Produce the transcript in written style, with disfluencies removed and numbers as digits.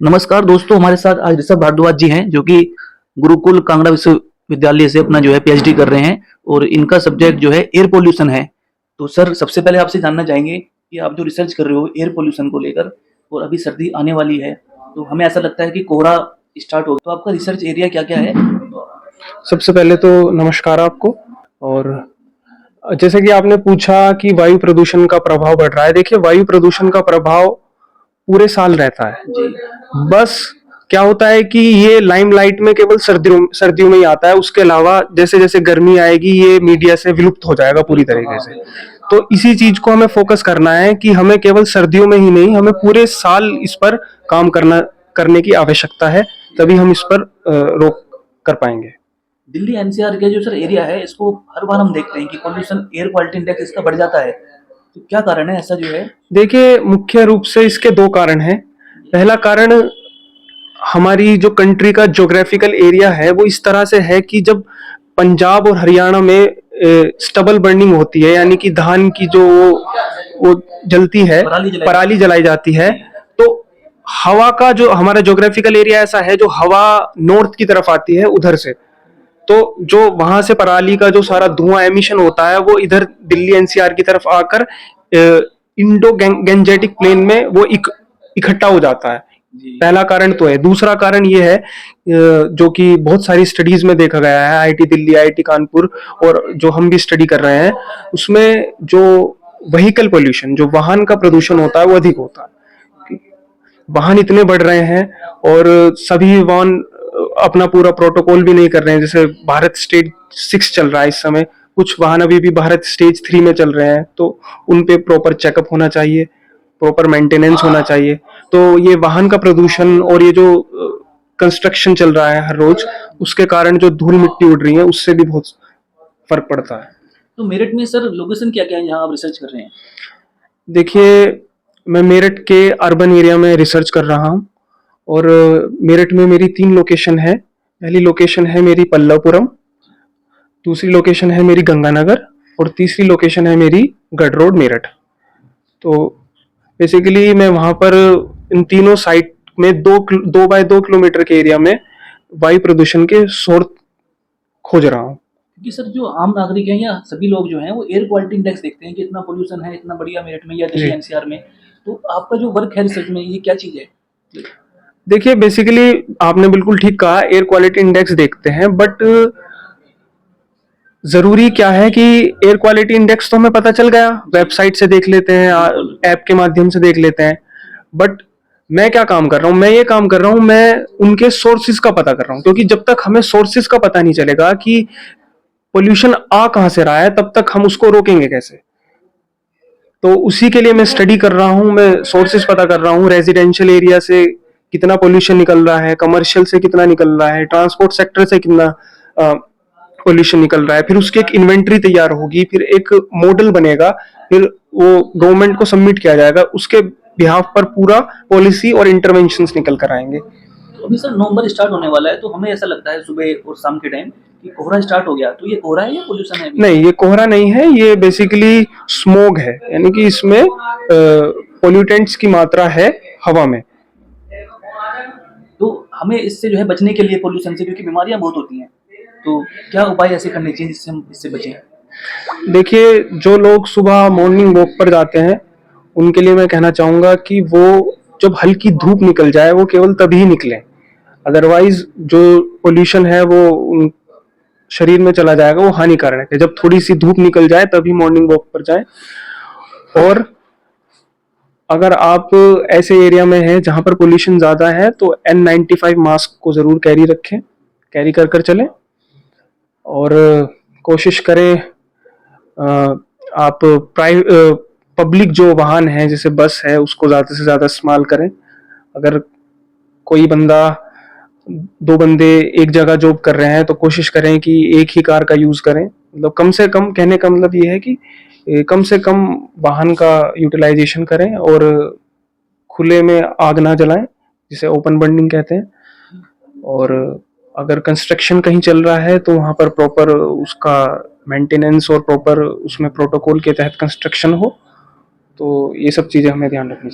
नमस्कार दोस्तों, हमारे साथ आज ऋषभ भारद्वाज जी हैं जो कि गुरुकुल कांगड़ा विश्वविद्यालय से अपना जो है पीएचडी कर रहे हैं और इनका सब्जेक्ट जो है एयर पोल्यूशन है। तो सर, सबसे पहले आपसे जानना चाहेंगे कि आप जो रिसर्च कर रहे हो एयर पोल्यूशन को लेकर, और अभी सर्दी आने वाली है तो हमें ऐसा लगता है कि कोहरा स्टार्ट हो, तो आपका रिसर्च एरिया क्या-क्या है? सबसे पहले तो नमस्कार आपको। और जैसे कि आपने पूछा कि वायु प्रदूषण का प्रभाव बढ़ रहा है। देखिए, वायु प्रदूषण का प्रभाव पूरे साल रहता है। जी। बस क्या होता है कि ये लाइमलाइट में केवल सर्दियों में ही आता है। उसके अलावा जैसे जैसे गर्मी आएगी ये मीडिया से विलुप्त हो जाएगा पूरी तरीके से। तो इसी चीज को हमें फोकस करना है कि हमें केवल सर्दियों में ही नहीं, हमें पूरे साल इस पर काम करने की आवश्यकता है। तभी हम इस पर रोक कर पाएंगे। दिल्ली एनसीआर के जो सर एरिया है, इसको हर बार हम देखते हैं कि पोल्यूशन एयर क्वालिटी इंडेक्स इसका बढ़ जाता है। तो क्या कारण है ऐसा जो है? देखिए, मुख्य रूप से इसके दो कारण हैं। पहला कारण, हमारी जो कंट्री का ज्योग्राफिकल एरिया है वो इस तरह से है कि जब पंजाब और हरियाणा में स्टबल बर्निंग होती है, यानी कि धान की जो वो जलती है, पराली जलाई जाती है, तो हवा का जो हमारा ज्योग्राफिकल एरिया ऐसा है, जो हवा नॉर्थ की तरफ आती है उधर से, तो जो वहां से पराली का जो सारा धुआं एमिशन होता है वो इधर दिल्ली एनसीआर की तरफ आकर इंडो गैंजेटिक प्लेन में वो इकट्ठा हो जाता है। पहला कारण तो है। दूसरा कारण ये है, जो कि बहुत सारी स्टडीज में देखा गया है, आईआईटी दिल्ली, आईआईटी कानपुर, और जो हम भी स्टडी कर रहे हैं उसमें, जो व्हीकल पोल्यूशन, जो वाहन का प्रदूषण होता है वो अधिक होता है। वाहन इतने बढ़ रहे हैं और सभी वाहन अपना पूरा प्रोटोकॉल भी नहीं कर रहे हैं। जैसे भारत स्टेज 6 चल रहा है इस समय, कुछ वाहन अभी भी भारत स्टेज 3 में चल रहे हैं, तो उन पे प्रॉपर चेकअप होना चाहिए, प्रॉपर मेंटेनेंस होना चाहिए। तो ये वाहन का प्रदूषण और ये जो कंस्ट्रक्शन चल रहा है हर रोज, उसके कारण जो धूल मिट्टी उड़ रही है उससे भी बहुत फर्क पड़ता है। तो मेरठ में सर लोकेशन क्या-क्या है जहाँ आप रिसर्च कर रहे हैं? देखिए, मैं मेरठ के अर्बन एरिया में रिसर्च कर रहा हूँ और मेरठ में मेरी 3 लोकेशन है। पहली लोकेशन है मेरी पल्लवपुरम, दूसरी लोकेशन है मेरी गंगानगर, और तीसरी लोकेशन है मेरी गढ़ रोड मेरठ। तो बेसिकली मैं वहां पर इन तीनों साइट में 2 बाय 2 किलोमीटर के एरिया में वायु प्रदूषण के सोर्स खोज रहा हूँ। क्योंकि सर जो आम नागरिक हैं या सभी लोग जो हैं वो एयर क्वालिटी इंडेक्स देखते हैं कि इतना पोल्यूशन है, इतना बढ़िया मेरठ में या दिल्ली एनसीआर में। तो आपका जो वर्क है रिसर्च में, ये क्या चीज़ है? देखिए, बेसिकली आपने बिल्कुल ठीक कहा, एयर क्वालिटी इंडेक्स देखते हैं, बट जरूरी क्या है कि एयर क्वालिटी इंडेक्स तो हमें पता चल गया, वेबसाइट से देख लेते हैं, ऐप के माध्यम से देख लेते हैं, बट मैं क्या काम कर रहा हूँ, मैं ये काम कर रहा हूँ, मैं उनके सोर्सेज का पता कर रहा हूँ। क्योंकि जब तक हमें सोर्सेज का पता नहीं चलेगा कि पोल्यूशन आ कहां से रहा है, तब तक हम उसको रोकेंगे कैसे। तो उसी के लिए मैं स्टडी कर रहा हूँ, मैं सोर्सेज पता कर रहा हूँ, रेजिडेंशियल एरिया से कितना पोल्यूशन निकल रहा है, कमर्शियल से कितना निकल रहा है, ट्रांसपोर्ट सेक्टर से कितना पोल्यूशन निकल रहा है। फिर उसकी एक इन्वेंट्री तैयार होगी, फिर एक मॉडल बनेगा, फिर वो गवर्नमेंट को सबमिट किया जाएगा, उसके बिहाफ पर पूरा पॉलिसी और इंटरवेंशंस निकल कर आएंगे। तो अभी सर नवंबर स्टार्ट होने वाला है, तो हमें ऐसा लगता है सुबह और शाम के टाइम कि कोहरा स्टार्ट हो गया। तो ये कोहरा है या पोल्यूशन है अभी? नहीं, ये कोहरा नहीं है, ये बेसिकली स्मोग है, यानी कि इसमें पोल्यूटेंट्स की मात्रा है हवा में। तो हमें इससे जो है बचने के लिए पोल्यूशन से, क्योंकि बीमारियां बहुत होती हैं, तो क्या उपाय ऐसे करने चाहिए जिससे हम इससे बचें? देखिए, जो लोग सुबह मॉर्निंग वॉक पर जाते हैं उनके लिए मैं कहना चाहूंगा कि वो जब हल्की धूप निकल जाए वो केवल तभी निकलें। अदरवाइज जो पोल्यूशन है वो उन शरीर में चला जाएगा, वो हानिकारक है। जब थोड़ी सी धूप निकल जाए तभी मॉर्निंग वॉक पर जाएं। और अगर आप ऐसे एरिया में हैं जहां पर पोल्यूशन ज्यादा है तो N95 मास्क को जरूर कैरी कर कर चलें। और कोशिश करें, आप पब्लिक जो वाहन है जैसे बस है उसको ज्यादा से ज्यादा इस्तेमाल करें। अगर कोई बंदा, 2 बंदे एक जगह जॉब कर रहे हैं तो कोशिश करें कि एक ही कार का यूज करें। मतलब कम से कम, कहने का मतलब ये है कि कम से कम वाहन का यूटिलाइजेशन करें और खुले में आग ना जलाएं, जिसे ओपन बर्निंग कहते हैं। और अगर कंस्ट्रक्शन कहीं चल रहा है तो वहां पर प्रॉपर उसका मेंटेनेंस और प्रॉपर उसमें प्रोटोकॉल के तहत कंस्ट्रक्शन हो। तो ये सब चीजें हमें ध्यान रखनी चाहिए।